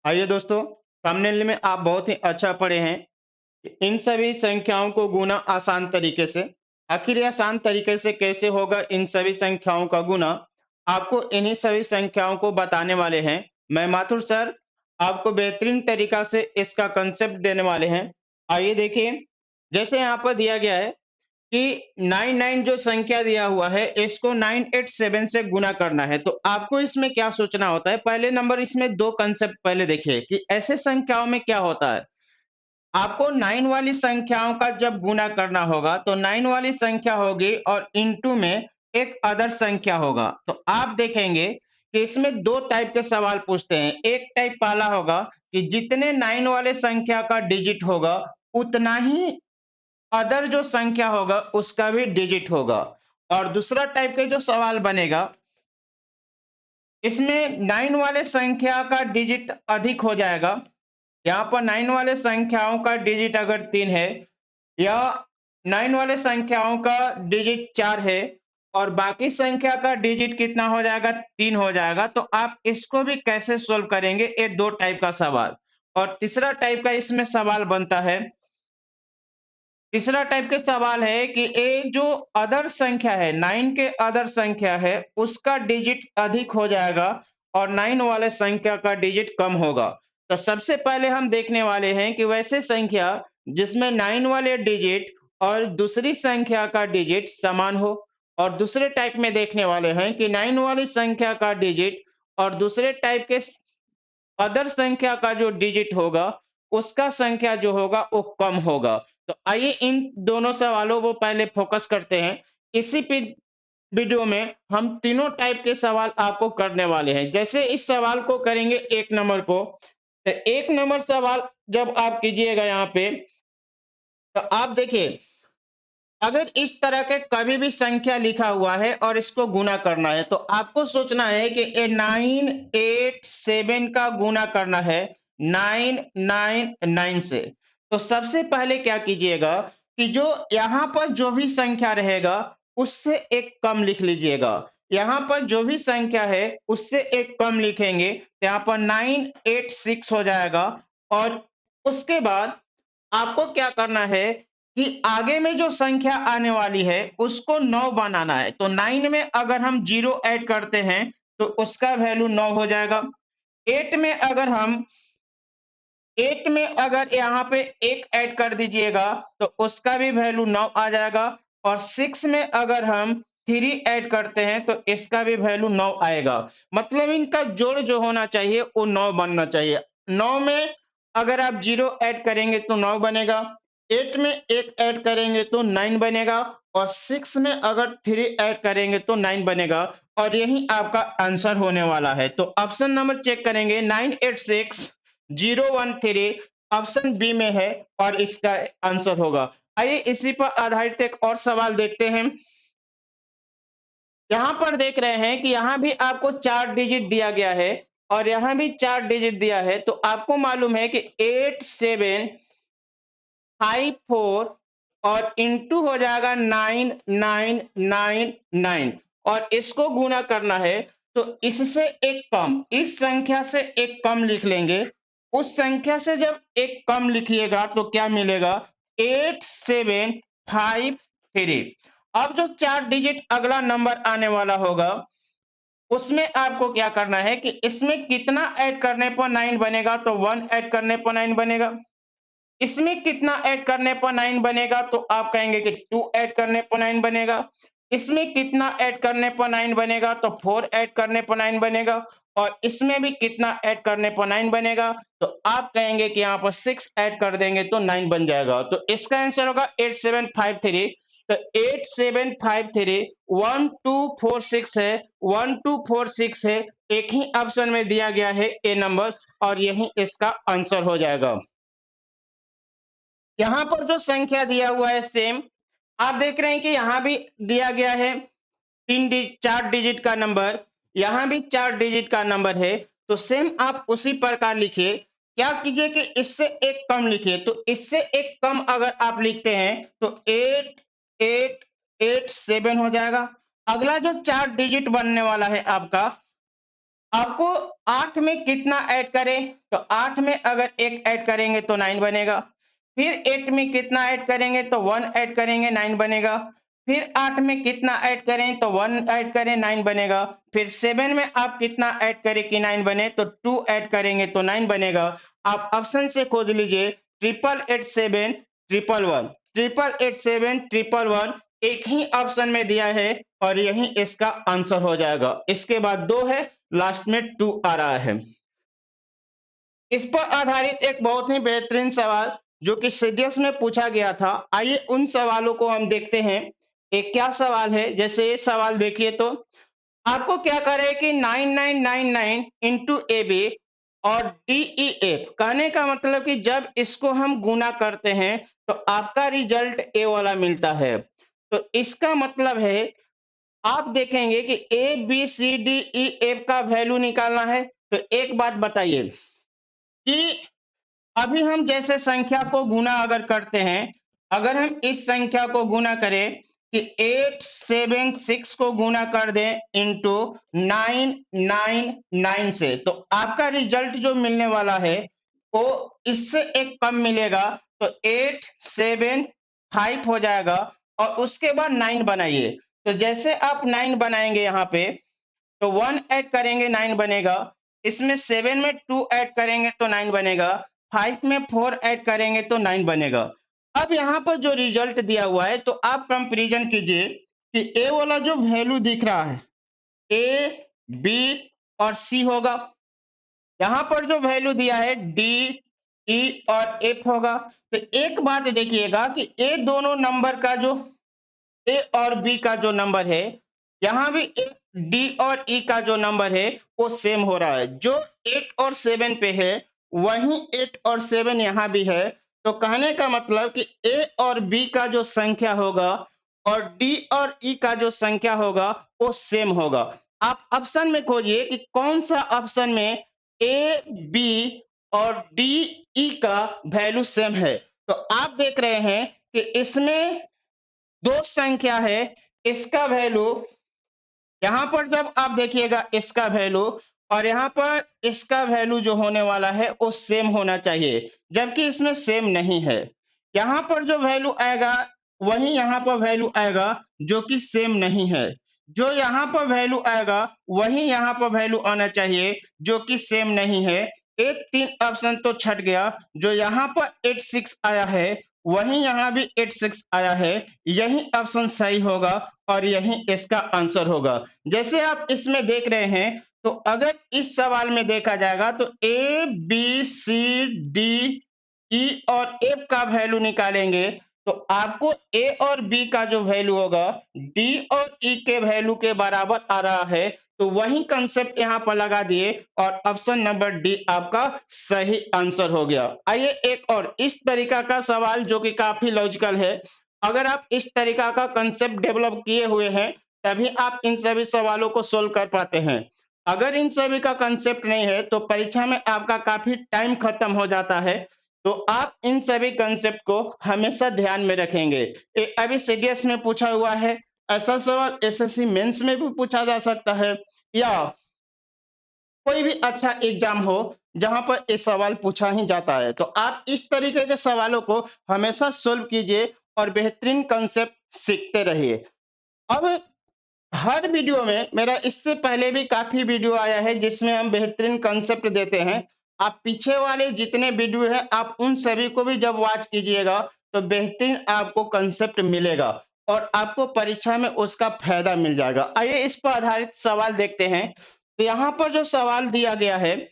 आइए दोस्तों, थंबनेल में आप बहुत ही अच्छा पढ़े हैं कि इन सभी संख्याओं को गुना आसान तरीके से। आखिर ये आसान तरीके से कैसे होगा इन सभी संख्याओं का गुना? आपको इन्हीं सभी संख्याओं को बताने वाले हैं। मैं माथुर सर आपको बेहतरीन तरीका से इसका कंसेप्ट देने वाले हैं। आइए देखिए, जैसे यहाँ पर दिया गया है कि 99 जो संख्या दिया हुआ है, इसको 987 से गुना करना है। तो आपको इसमें क्या सोचना होता है? पहले नंबर इसमें 2 कांसेप्ट पहले देखिए कि ऐसे संख्याओं में क्या होता है। आपको 9 वाली संख्याओं का जब गुना करना होगा, तो 9 वाली संख्या होगी और इंटू में एक अदर संख्या होगा। तो आप देखेंगे कि इसमें 2 टाइप के सवाल पूछते हैं। एक टाइप पहला होगा कि जितने 9 वाले संख्या का डिजिट होगा, उतना ही अदर जो संख्या होगा उसका भी डिजिट होगा। और दूसरा टाइप के जो सवाल बनेगा, इसमें 9 वाले संख्या का डिजिट अधिक हो जाएगा। यहाँ पर 9 वाले संख्याओं का डिजिट अगर 3 है या 9 वाले संख्याओं का डिजिट 4 है और बाकी संख्या का डिजिट कितना हो जाएगा? 3 हो जाएगा। तो आप इसको भी कैसे सोल्व करेंगे? ये 2 टाइप का सवाल। और तीसरा टाइप का इसमें सवाल बनता है, तीसरा टाइप के सवाल है कि ये जो अदर संख्या है, 9 के अदर संख्या है, उसका डिजिट अधिक हो जाएगा और 9 वाले संख्या का डिजिट कम होगा। तो सबसे पहले हम देखने वाले हैं कि वैसे संख्या जिसमें 9 वाले डिजिट और दूसरी संख्या का डिजिट समान हो, और दूसरे टाइप में देखने वाले हैं कि 9 वाली संख्या का डिजिट और दूसरे टाइप के अदर संख्या का जो डिजिट होगा, उसका संख्या जो होगा वो कम होगा। तो आइए इन दोनों सवालों को पहले फोकस करते हैं। इसी वीडियो में हम तीनों टाइप के सवाल आपको करने वाले हैं। जैसे इस सवाल को करेंगे 1 नंबर को, तो 1 नंबर सवाल जब आप कीजिएगा यहाँ पे, तो आप देखिए, अगर इस तरह के कभी भी संख्या लिखा हुआ है और इसको गुना करना है, तो आपको सोचना है कि ये 987 का गुना करना है 999 से। तो सबसे पहले क्या कीजिएगा कि जो यहाँ पर जो भी संख्या रहेगा, उससे एक कम लिख लीजिएगा। यहाँ पर जो भी संख्या है, उससे एक कम लिखेंगे, तो यहाँ पर 986 हो जाएगा। और उसके बाद आपको क्या करना है कि आगे में जो संख्या आने वाली है उसको 9 बनाना है। तो 9 में अगर हम 0 ऐड करते हैं तो उसका वैल्यू 9 हो जाएगा। 8 में अगर हम 8 में अगर यहाँ पे 1 ऐड कर दीजिएगा तो उसका भी वैल्यू 9 आ जाएगा। और 6 में अगर हम 3 ऐड करते हैं तो इसका भी वैल्यू 9 आएगा। मतलब इनका जोड़ जो होना चाहिए वो 9 बनना चाहिए। 9 में अगर आप 0 ऐड करेंगे तो 9 बनेगा। 8 में 1 ऐड करेंगे तो 9 बनेगा। और 6 में अगर 3 ऐड करेंगे तो 9 बनेगा। और यही आपका आंसर होने वाला है। तो ऑप्शन नंबर चेक करेंगे, 986 013 ऑप्शन बी में है और इसका आंसर होगा। आइए इसी पर आधारित एक और सवाल देखते हैं। यहाँ पर देख रहे हैं कि यहाँ भी आपको 4 डिजिट दिया गया है और यहाँ भी 4 डिजिट दिया है। तो आपको मालूम है कि 8754 और इंटू हो जाएगा 9999 और इसको गुना करना है। तो इससे एक कम, इस संख्या से एक कम लिख लेंगे। उस संख्या से जब एक कम लिखिएगा तो क्या मिलेगा? 8753। अब जो 4 डिजिट अगला नंबर आने वाला होगा, उसमें आपको क्या करना है कि इसमें कितना ऐड करने पर 9 बनेगा? तो 1 ऐड करने पर 9 बनेगा। इसमें कितना ऐड करने पर 9 बनेगा? तो आप कहेंगे कि 2 ऐड करने पर 9 बनेगा। इसमें कितना ऐड करने पर 9 बनेगा? तो 4 ऐड करने पर 9 बनेगा। और इसमें भी कितना ऐड करने पर 9 बनेगा? तो आप कहेंगे कि यहाँ पर 6 ऐड कर देंगे तो 9 बन जाएगा। तो इसका आंसर होगा 8753। तो 8753 1246 है, 1246 है। एक ही ऑप्शन में दिया गया है ए नंबर, और यही इसका आंसर हो जाएगा। यहाँ पर जो संख्या दिया हुआ है सेम, आप देख रहे हैं कि यहाँ भी दिया गया है 4 डिजिट का नंबर, यहाँ भी 4 डिजिट का नंबर है। तो सेम आप उसी प्रकार लिखिए। क्या कीजिए कि इससे एक कम लिखिए। तो इससे एक कम अगर आप लिखते हैं तो 8887 हो जाएगा। अगला जो 4 डिजिट बनने वाला है आपका, आपको 8 में कितना ऐड करें? तो 8 में अगर 1 ऐड करेंगे तो 9 बनेगा। फिर 8 में कितना ऐड करेंगे? तो 1 ऐड करेंगे 9 बनेगा। फिर 8 में कितना ऐड करें? तो 1 ऐड करें 9 बनेगा। फिर 7 में आप कितना ऐड करें कि 9 बने? तो 2 ऐड करेंगे तो 9 बनेगा। आप ऑप्शन से खोज लीजिए 8887 111 8887 111 एक ही ऑप्शन में दिया है और यही इसका आंसर हो जाएगा। इसके बाद 2 है, लास्ट में 2 आ रहा है। इस पर आधारित एक बहुत ही बेहतरीन सवाल जो कि सीडीएस में पूछा गया था। आइए उन सवालों को हम देखते हैं। एक क्या सवाल है, जैसे ये सवाल देखिए तो आपको क्या करे कि 9999 इंटू ए बी और DEF कहने का मतलब कि जब इसको हम गुना करते हैं तो आपका रिजल्ट ए वाला मिलता है। तो इसका मतलब है आप देखेंगे कि A B C D E F का वैल्यू निकालना है। तो एक बात बताइए कि अभी हम जैसे संख्या को गुना अगर करते हैं, अगर हम इस संख्या को गुना करें कि 876 को गुना कर दें इंटू 999 से, तो आपका रिजल्ट जो मिलने वाला है वो इससे एक कम मिलेगा। तो 875 हो जाएगा और उसके बाद 9 बनाइए। तो जैसे आप 9 बनाएंगे यहाँ पे तो 1 ऐड करेंगे 9 बनेगा। इसमें 7 में 2 ऐड करेंगे तो 9 बनेगा। 5 में 4 ऐड करेंगे तो 9 बनेगा। अब यहाँ पर जो रिजल्ट दिया हुआ है तो आप कंपैरिजन कीजिए कि ए वाला जो वैल्यू दिख रहा है ए, बी और सी होगा। यहाँ पर जो वैल्यू दिया है डी, ई और एफ होगा। तो एक बात देखिएगा कि ये दोनों नंबर का जो ए और बी का जो नंबर है, यहाँ भी डी और ई का जो नंबर है वो सेम हो रहा है। जो 8 और 7 पे है वही 8 और 7 यहाँ भी है। तो कहने का मतलब कि ए और बी का जो संख्या होगा और डी और ई का जो संख्या होगा वो सेम होगा। आप ऑप्शन में खोजिए कि कौन सा ऑप्शन में ए, बी और डी, ई का वैल्यू सेम है। तो आप देख रहे हैं कि इसमें दो संख्या है, इसका वैल्यू यहाँ पर जब आप देखिएगा इसका वैल्यू और यहाँ पर इसका वैल्यू जो होने वाला है वो सेम होना चाहिए, जबकि इसमें सेम नहीं है। यहाँ पर जो वैल्यू आएगा वही यहाँ पर वैल्यू आएगा जो कि सेम नहीं है। जो यहाँ पर वैल्यू आएगा वही यहाँ पर वैल्यू आना चाहिए जो कि सेम नहीं है। एक 3 ऑप्शन तो छट गया। जो यहाँ पर 86 आया है वही यहाँ भी 86 आया है। यही ऑप्शन सही होगा और यही इसका आंसर होगा। जैसे आप इसमें देख रहे हैं तो अगर इस सवाल में देखा जाएगा तो ए, बी, सी, डी, ई और एफ का वैल्यू निकालेंगे तो आपको ए और बी का जो वैल्यू होगा डी और ई के वैल्यू के बराबर आ रहा है। तो वही कंसेप्ट यहाँ पर लगा दिए और ऑप्शन नंबर डी आपका सही आंसर हो गया। आइए एक और इस तरीका का सवाल जो कि काफी लॉजिकल है। अगर आप इस तरीका का कंसेप्ट डेवलप किए हुए हैं तभी आप इन सभी सवालों को सोल्व कर पाते हैं। अगर इन सभी का कंसेप्ट नहीं है तो परीक्षा में आपका काफी टाइम खत्म हो जाता है। तो आप इन सभी कंसेप्ट को हमेशा ध्यान में रखेंगे। अभी सीडीएस में पूछा हुआ है, ऐसा सवाल एसएससी मेंस में भी पूछा जा सकता है या कोई भी अच्छा एग्जाम हो जहां पर ये सवाल पूछा ही जाता है। तो आप इस तरीके के सवालों को हमेशा सोल्व कीजिए और बेहतरीन कंसेप्ट सीखते रहिए। अब हर वीडियो में मेरा इससे पहले भी काफी वीडियो आया है जिसमें हम बेहतरीन कंसेप्ट देते हैं। आप पीछे वाले जितने वीडियो हैं आप उन सभी को भी जब वॉच कीजिएगा तो बेहतरीन आपको कंसेप्ट मिलेगा और आपको परीक्षा में उसका फायदा मिल जाएगा। आइए इस पर आधारित सवाल देखते हैं। तो यहाँ पर जो सवाल दिया गया है,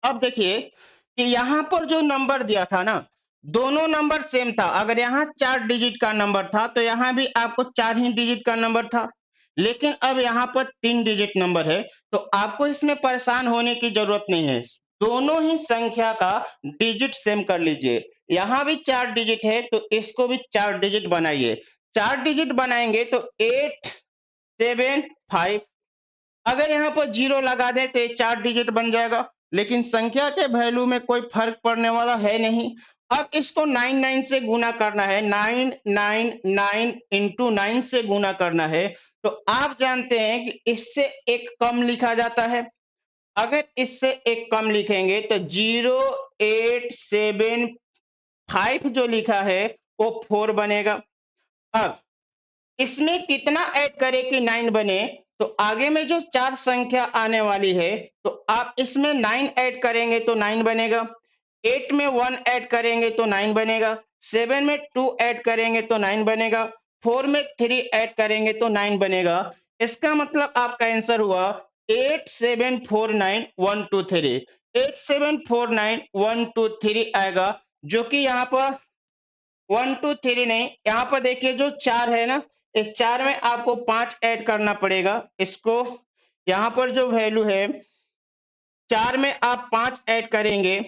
अब देखिए कि यहाँ पर जो नंबर दिया था ना, दोनों नंबर सेम था। अगर यहाँ 4 डिजिट का नंबर था तो यहाँ भी आपको 4 ही डिजिट का नंबर था। लेकिन अब यहाँ पर 3 डिजिट नंबर है तो आपको इसमें परेशान होने की जरूरत नहीं है। दोनों ही संख्या का डिजिट सेम कर लीजिए। यहाँ भी 4 डिजिट है तो इसको भी 4 डिजिट बनाइए। 4 डिजिट बनाएंगे तो 8 7 5। अगर यहाँ पर 0 लगा दें तो ये 4 डिजिट बन जाएगा। लेकिन संख्या के वैल्यू में कोई फर्क पड़ने वाला है नहीं। अब इसको 99 से गुना करना है, 999 इंटू 9 से गुना करना है। तो आप जानते हैं कि इससे एक कम लिखा जाता है। अगर इससे एक कम लिखेंगे तो 0875 जो लिखा है वो 4 बनेगा। अब इसमें कितना ऐड करें कि 9 बने? तो आगे में जो 4 संख्या आने वाली है, तो आप इसमें 9 ऐड करेंगे तो 9 बनेगा। 8 में 1 ऐड करेंगे तो 9 बनेगा। 7 में 2 ऐड करेंगे तो 9 बनेगा। 4 में 3 ऐड करेंगे तो 9 बनेगा। इसका मतलब आपका आंसर हुआ 8749 123। 8749 123 आएगा, जो कि यहाँ पर 1 2 3 नहीं, यहाँ पर देखिए जो 4 है ना, इस 4 में आपको 5 ऐड करना पड़ेगा। इसको यहाँ पर जो वैल्यू है 4 में आप 5 ऐड करेंगे,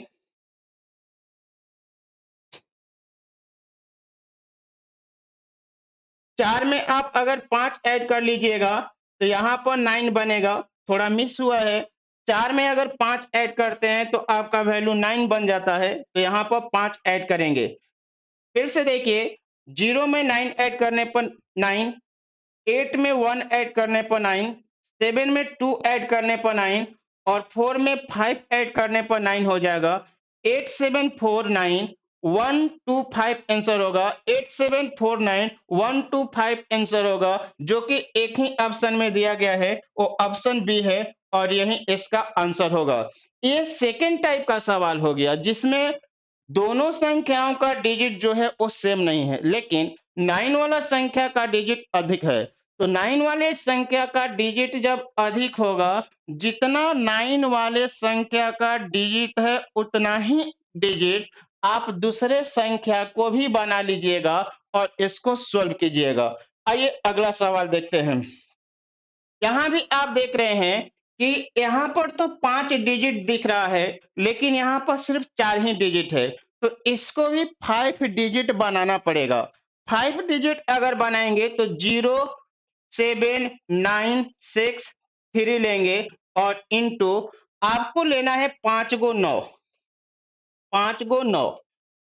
4 में आप अगर 5 ऐड कर लीजिएगा तो यहाँ पर 9 बनेगा। थोड़ा मिस हुआ है। 4 में अगर 5 ऐड करते हैं तो आपका वैल्यू 9 बन जाता है, तो यहाँ पर 5 ऐड करेंगे। फिर से देखिए, 0 में 9 ऐड करने पर 9, 8 में 1 ऐड करने पर 9, 7 में 2 ऐड करने पर 9 और 4 में 5 ऐड करने पर 9 हो जाएगा। 8749 125 आंसर होगा। 8749 125 आंसर होगा, जो कि एक ही ऑप्शन में दिया गया है, वो ऑप्शन बी है और यही इसका आंसर होगा। ये सेकंड टाइप का सवाल हो गया, जिसमें दोनों संख्याओं का डिजिट जो है वो सेम नहीं है, लेकिन 9 वाला संख्या का डिजिट अधिक है। तो 9 वाले संख्या का डिजिट जब अधिक होगा, जितना 9 वाले संख्या का डिजिट है उतना ही डिजिट आप दूसरे संख्या को भी बना लीजिएगा और इसको सोल्व कीजिएगा। आइए अगला सवाल देखते हैं। यहाँ भी आप देख रहे हैं कि यहाँ पर तो 5 डिजिट दिख रहा है, लेकिन यहाँ पर सिर्फ 4 ही डिजिट है। तो इसको भी 5 डिजिट बनाना पड़ेगा। 5 डिजिट अगर बनाएंगे तो 0 7 9 6 3 लेंगे और इनटू आपको लेना है 5 गो 9, 5 गो 9।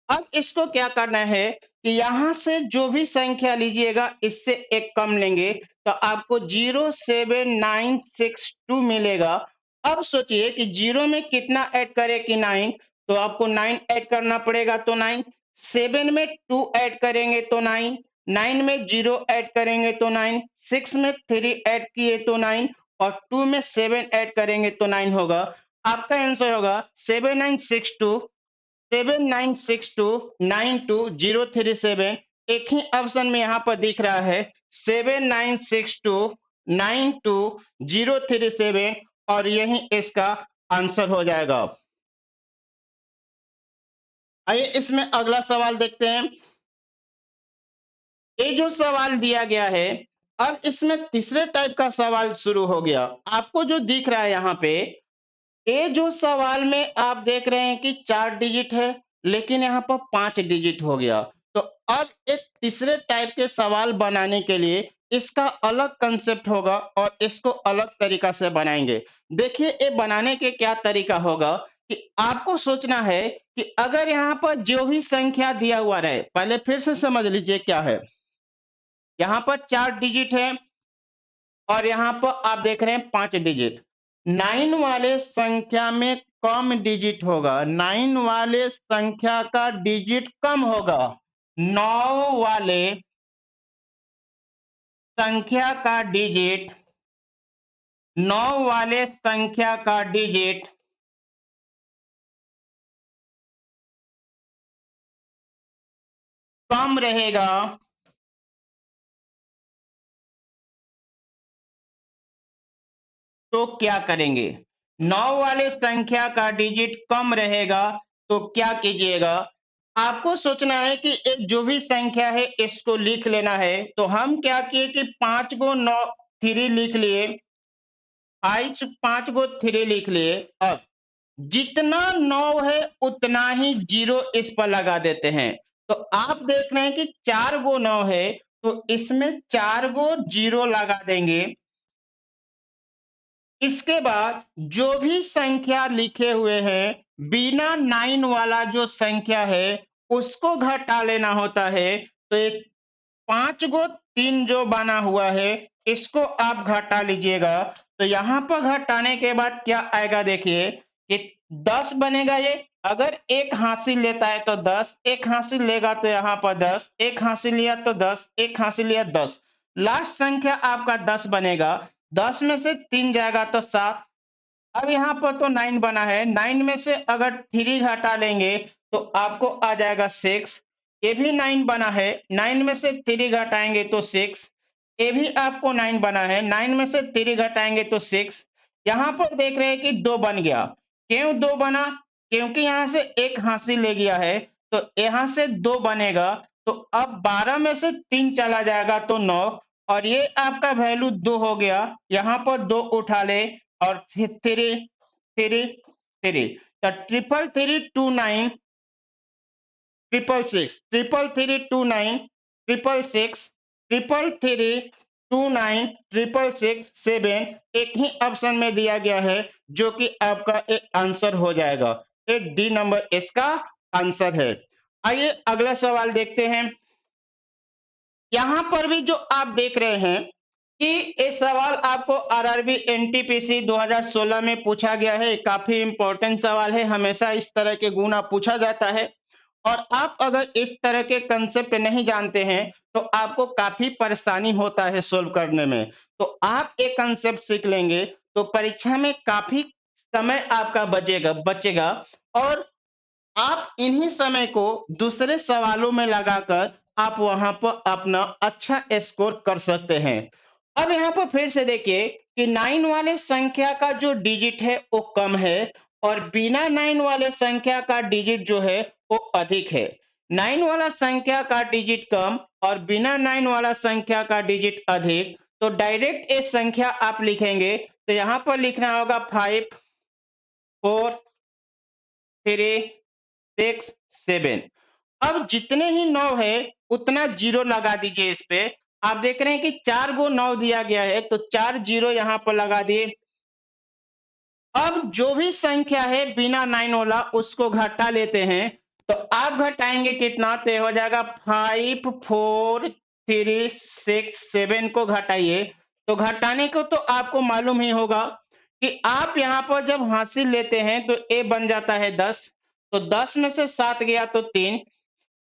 अब इसको क्या करना है कि यहां से जो भी संख्या लीजिएगा इससे एक कम लेंगे, तो आपको 07962 मिलेगा। अब सोचिए कि 0 में कितना ऐड करें कि 9, तो आपको 9 ऐड करना पड़ेगा तो 9, 7 में 2 ऐड करेंगे तो 9, 9 में 0 ऐड करेंगे तो 9, 6 में 3 ऐड किए तो 9 और 2 में 7 ऐड करेंगे तो 9 होगा। आपका आंसर होगा 7962 796292 037। एक ही ऑप्शन में यहाँ पर दिख रहा है 796292 037 और यही इसका आंसर हो जाएगा। आइए इसमें अगला सवाल देखते हैं। ये जो सवाल दिया गया है, अब इसमें तीसरे टाइप का सवाल शुरू हो गया। आपको जो दिख रहा है यहाँ पे, ये जो सवाल में आप देख रहे हैं कि 4 डिजिट है, लेकिन यहाँ पर 5 डिजिट हो गया। तो अब एक तीसरे टाइप के सवाल बनाने के लिए इसका अलग कंसेप्ट होगा और इसको अलग तरीका से बनाएंगे। देखिए ये बनाने के क्या तरीका होगा कि आपको सोचना है कि अगर यहाँ पर जो भी संख्या दिया हुआ रहे, पहले फिर से समझ लीजिए क्या है। यहाँ पर 4 डिजिट है और यहाँ पर आप देख रहे हैं 5 डिजिट। 9 वाले संख्या में कम डिजिट होगा, 9 वाले संख्या का डिजिट कम होगा। 9 वाले संख्या का डिजिट 9 वाले संख्या का डिजिट कम रहेगा तो क्या करेंगे? 9 वाले संख्या का डिजिट कम रहेगा तो क्या कीजिएगा? आपको सोचना है कि एक जो भी संख्या है इसको लिख लेना है। तो हम क्या किए कि 5 गो 9 3 लिख लिए, 5 गो 3 लिख लिए। अब जितना 9 है उतना ही 0 इस पर लगा देते हैं। तो आप देख रहे हैं कि 4 गो 9 है, तो इसमें 4 गो 0 लगा देंगे। इसके बाद जो भी संख्या लिखे हुए हैं, बिना 9 वाला जो संख्या है उसको घटा लेना होता है। तो ये 5 गो 3 जो बना हुआ है इसको आप घटा लीजिएगा, तो यहाँ पर घटाने के बाद क्या आएगा देखिए कि 10 बनेगा ये। अगर एक हासिल लेता है तो 10, एक हासिल लेगा तो यहाँ पर 10, एक हासिल लिया तो 10, एक हासिल लिया 10। लास्ट संख्या आपका 10 बनेगा। 10 में से 3 जाएगा तो 7। अब यहाँ पर तो 9 बना है, 9 में से अगर 3 घटा लेंगे तो आपको आ जाएगा 6। ये भी 9 बना है, 9 में से 3 घटाएंगे तो 6। ये भी आपको 9 बना है, 9 में से 3 घटाएंगे तो 6। यहाँ पर देख रहे हैं कि 2 बन गया। क्यों 2 बना? क्योंकि यहाँ से एक हासिल ले गया है, तो यहाँ से 2 बनेगा। तो अब 12 में से 3 चला जाएगा तो 9, और ये आपका वैल्यू 2 हो गया। यहाँ पर 2 उठा ले और फिर 3 3 3, तो 33329 666 33329 666 33329 666 7 एक ही ऑप्शन में दिया गया है, जो कि आपका एक आंसर हो जाएगा। एक डी नंबर इसका आंसर है। आइए अगला सवाल देखते हैं। यहाँ पर भी जो आप देख रहे हैं कि ये सवाल आपको आरआरबी एनटीपीसी 2016 में पूछा गया है। काफी इंपॉर्टेंट सवाल है, हमेशा इस तरह के गुना पूछा जाता है। और आप अगर इस तरह के कंसेप्ट नहीं जानते हैं तो आपको काफी परेशानी होता है सोल्व करने में। तो आप एक कंसेप्ट सीख लेंगे तो परीक्षा में काफी समय आपका बचेगा, और आप इन्हीं समय को दूसरे सवालों में लगाकर आप वहां पर अपना अच्छा स्कोर कर सकते हैं। अब यहाँ पर फिर से देखिए कि 9 वाले संख्या का जो डिजिट है वो कम है, और बिना 9 वाले संख्या का डिजिट जो है वो अधिक है। 9 वाला संख्या का डिजिट कम और बिना 9 वाला संख्या का डिजिट अधिक, तो डायरेक्ट ये संख्या आप लिखेंगे तो यहाँ पर लिखना होगा 5 4 3 6 7। अब जितने ही 9 है उतना जीरो लगा दीजिए इस पे। आप देख रहे हैं कि 4 गो 9 दिया गया है, तो 4 जीरो यहाँ पर लगा दिए। अब जो भी संख्या है बिना 9 वाला उसको घटा लेते हैं। तो आप घटाएंगे कितना? तो ये हो जाएगा 5 4 3 6 7 को घटाइए। तो घटाने को तो आपको मालूम ही होगा कि आप यहाँ पर जब हासिल लेते हैं तो ए बन जाता है 10। तो 10 में से 7 गया तो 3।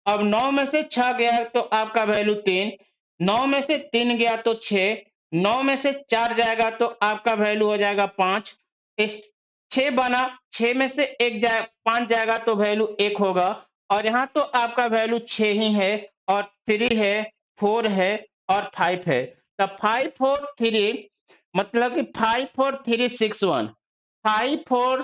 अब 9 में से 6 गया तो आपका वैल्यू 3। 9 में से 3 गया तो 6। 9 में से 4 जाएगा तो आपका वैल्यू हो जाएगा 5। इस 6 बना, 6 में से 1 जाए 5 जाएगा तो वैल्यू 1 होगा, और यहाँ तो आपका वैल्यू 6 ही है, और 3 है, 4 है और 5 है। तब 5 4 3 मतलब कि 5 4 3 6 1, 5 4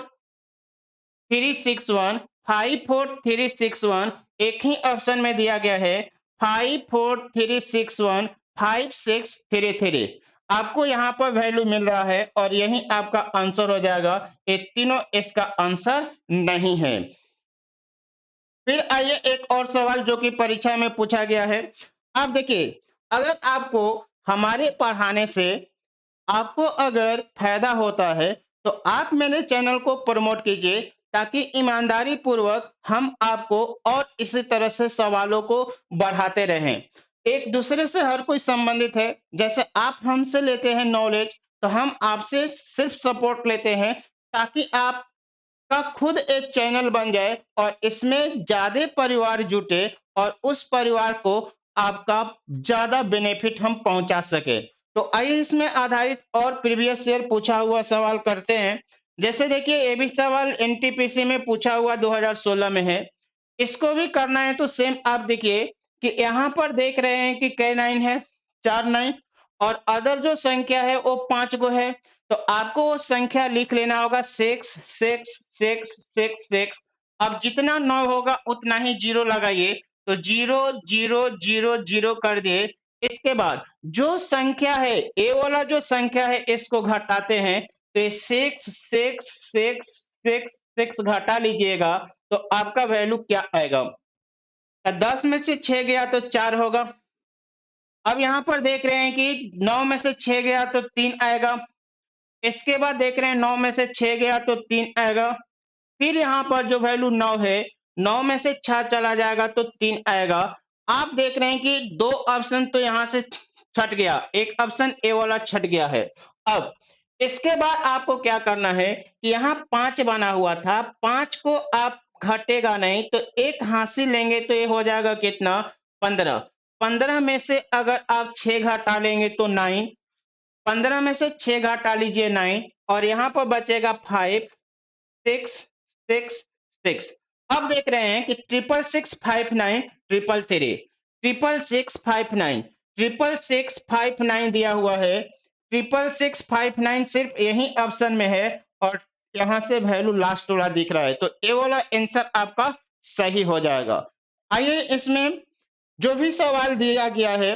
3 6 1, 5 4 3 6 1 एक ही ऑप्शन में दिया गया है। 5 4 3 6 1 5 6 3 3 आपको यहाँ पर वैल्यू मिल रहा है, और यही आपका आंसर हो जाएगा। ये तीनों इसका आंसर नहीं है। फिर आइए एक और सवाल जो कि परीक्षा में पूछा गया है। आप देखिए, अगर आपको हमारे पढ़ाने से आपको अगर फायदा होता है तो आप मेरे चैनल को प्रमोट कीजिए, ताकि ईमानदारी पूर्वक हम आपको और इसी तरह से सवालों को बढ़ाते रहें। एक दूसरे से हर कोई संबंधित है। जैसे आप हमसे लेते हैं नॉलेज, तो हम आपसे सिर्फ सपोर्ट लेते हैं, ताकि आप का खुद एक चैनल बन जाए और इसमें ज्यादा परिवार जुटे, और उस परिवार को आपका ज्यादा बेनिफिट हम पहुंचा सके। तो आइए इसमें आधारित और प्रीवियस ईयर पूछा हुआ सवाल करते हैं। जैसे देखिए, ये भी सवाल एनटीपीसी में पूछा हुआ 2016 में है। इसको भी करना है तो सेम आप देखिए कि यहाँ पर देख रहे हैं कि कै 9 है, 4 9, और अदर जो संख्या है वो 5 गो है। तो आपको वो संख्या लिख लेना होगा 6 6 6 6 6। अब जितना 9 होगा उतना ही जीरो लगाइए। तो 0 0 0 0 कर दिए। इसके बाद जो संख्या है, ए वाला जो संख्या है इसको घटाते हैं। तो ये 6 6 6 6 6 घटा लीजिएगा तो आपका वैल्यू क्या आएगा? 10 में से 6 गया तो 4 होगा। अब यहाँ पर देख रहे हैं कि 9 में से 6 गया तो 3 आएगा। इसके बाद देख रहे हैं 9 में से 6 गया तो 3 आएगा। फिर यहाँ पर जो वैल्यू 9 है, 9 में से 6 चला जाएगा तो 3 आएगा। आप देख रहे हैं कि 2 ऑप्शन तो यहाँ से छट गया, एक ऑप्शन ए वाला छट गया है। अब इसके बाद आपको क्या करना है कि यहाँ 5 बना हुआ था, 5 को आप घटेगा नहीं तो एक हासिल लेंगे तो ये हो जाएगा कितना 15। 15 में से अगर आप 6 घटा लेंगे तो 9, 15 में से 6 घटा लीजिए 9 और यहाँ पर बचेगा 5, 6, 6, 6। अब देख रहे हैं कि 66659 333, 66659 66659 दिया हुआ है। 66659 सिर्फ यही ऑप्शन में है और यहाँ से वैल्यू लास्ट वाला दिख रहा है, तो ये वाला आंसर आपका सही हो जाएगा। आइए इसमें जो भी सवाल दिया गया है,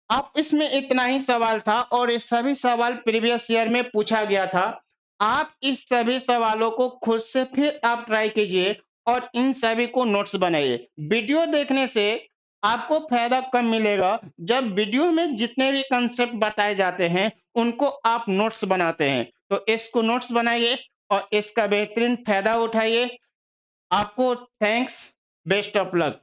अब इसमें इतना ही सवाल था और ये सभी सवाल प्रीवियस ईयर में पूछा गया था। आप इस सभी सवालों को खुद से फिर आप ट्राई कीजिए और इन सभी को नोट्स बनाइए। वीडियो देखने से आपको फायदा कब मिलेगा, जब वीडियो में जितने भी कंसेप्ट बताए जाते हैं उनको आप नोट्स बनाते हैं। तो इसको नोट्स बनाइए और इसका बेहतरीन फायदा उठाइए। आपको थैंक्स, बेस्ट ऑफ लक।